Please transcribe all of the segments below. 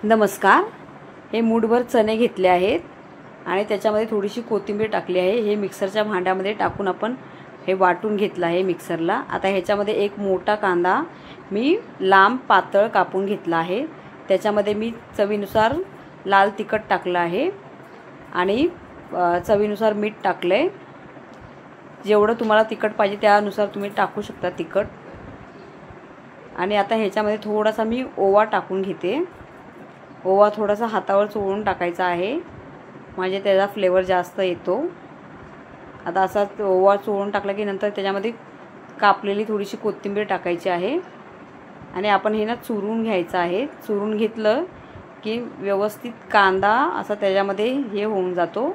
नमस्कार। हे मूठभर चणे घेतले आहेत आणि त्याच्यामध्ये थोडीशी कोथिंबीर टाकली आहे। हे मिक्सरच्या भांड्यामध्ये टाकून आपण हे वाटून घेतलं आहे मिक्सरला। आता ह्याच्यामध्ये एक मोठा कांदा मी लांब पातळ कापून घेतला आहे। त्याच्यामध्ये मी चवीनुसार लाल तिखट टाकलं आहे आणि चवीनुसार मीठ टाकले। जेवढं तुम्हाला तिखट पाहिजे त्यानुसार तुम्ही टाकू शकता तिखट। आणि आता ह्याच्यामध्ये थोडासा मी ओवा टाकून घेते। ओवा थोडासा हातावर चोळून टाकायचा आहे म्हणजे त्याचा फ्लेवर जास्त येतो। आता असा ओवा चोळून टाकला की नंतर त्याच्यामध्ये कापलेली थोडीशी कोथिंबीर टाकायची आहे आणि आपण हे ना चुरून घ्यायचं आहे। चुरून घेतलं की व्यवस्थित कांदा असा त्याच्यामध्ये हे होऊन जातो।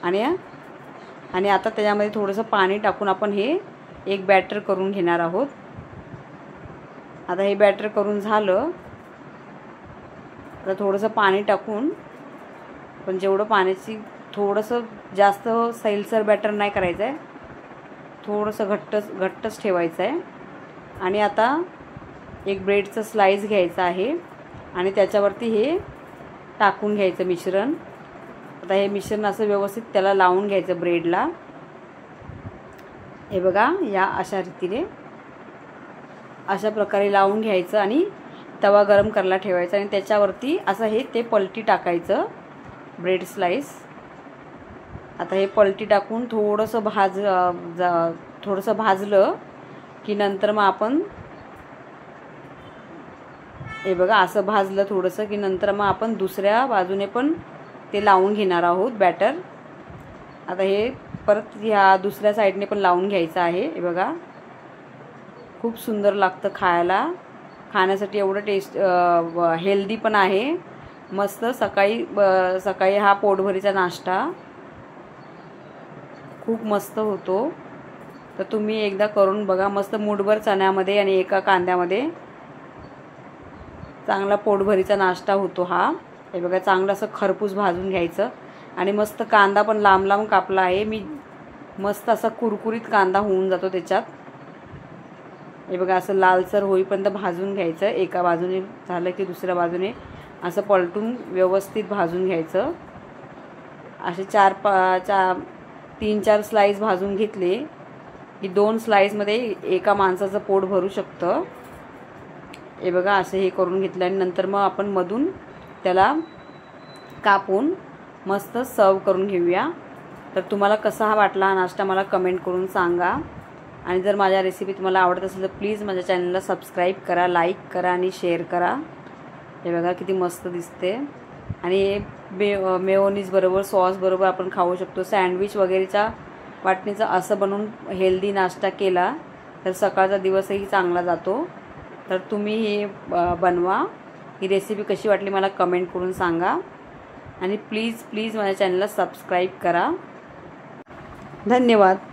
आणि आता त्याच्यामध्ये थोडंसं पाणी टाकून आपण हे एक बॅटर करून घेणार आहोत। आता हे बॅटर करून झालं तर थोडंसं पाणी टाकून पण जेवढं पाण्याची थोडंसं जास्त सैलसर बॅटर नाही करायचं आहे, थोडंसं घट्टच ठेवायचं आहे। आणि आता एक ब्रेडचं स्लाइस घ्यायचं आहे आणि त्याच्यावरती हे टाकून घ्यायचं मिश्रण। आता हे मिश्रण असं व्यवस्थित त्याला लावून घ्यायचं ब्रेडला। हे बघा या अशा रीतीने अशा प्रकारे लावून घ्यायचं आणि तवा गरम करायला ठेवायचा आणि त्याच्यावरती असं हे ते पलटी टाकायचं ब्रेड स्लाइस। आता हे पलटी टाकून थोडंसं भाजलं की नंतर मग आपण हे बघा असं भाजलं थोडंसं की नंतर मग आपण दुसऱ्या बाजूने पण ते लावून घेणार आहोत बॅटर। आता हे परत ह्या दुसऱ्या साईडने पण लावून घ्यायचं आहे। हे बघा खूप सुंदर लागतं खायला, खाण्यासाठी एवढं टेस्ट हेल्दी पण आहे। मस्त सकाळी हा पोटभरीचा नाश्ता खूप मस्त होतो। तर तुम्ही एकदा करून बघा। मस्त मूठभर चण्यामध्ये आणि एका कांद्यामध्ये चांगला पोटभरीचा नाश्ता होतो हा। हे बघा चांगलं असं खरपूस भाजून घ्यायचं आणि मस्त कांदा पण लांब लांब कापला आहे मी। मस्त असा कुरकुरीत कांदा होऊन जातो त्याच्यात। हे बघा असं लालसर होईपर्यंत भाजून घ्यायचं। एका बाजूने झालं की दुसऱ्या बाजूने असं पलटून व्यवस्थित भाजून घ्यायचं। असे 3-4 स्लाइस भाजून घेतले की 2 स्लाइसमध्ये एका माणसाचं पोट भरू शकतं। हे बघा असं हे करून घेतलं आणि नंतर मग आपण मधून त्याला कापून मस्त सर्व करून घेऊया। तर तुम्हाला कसा हा वाटला हा नाश्ता मला कमेंट करून सांगा। आणि जर माझ्या रेसिपी तुम्हाला आवडत असेल तर प्लीज माझ्या चॅनलला सबस्क्राईब करा, लाईक करा आणि शेअर करा। हे बघा किती मस्त दिसते आणि हे मेयोनीज बरोबर सॉस बरोबर आपण खाऊ शकतो। सँडविच वगैरेच्या वाटणीचा असं बनवून हेल्दी नाश्ता केला तर सकाळचा दिवसही चांगला जातो। तर तुम्ही हे बनवा। ही रेसिपी कशी वाटली मला कमेंट करून सांगा आणि प्लीज माझ्या चॅनलला सबस्क्राईब करा। धन्यवाद।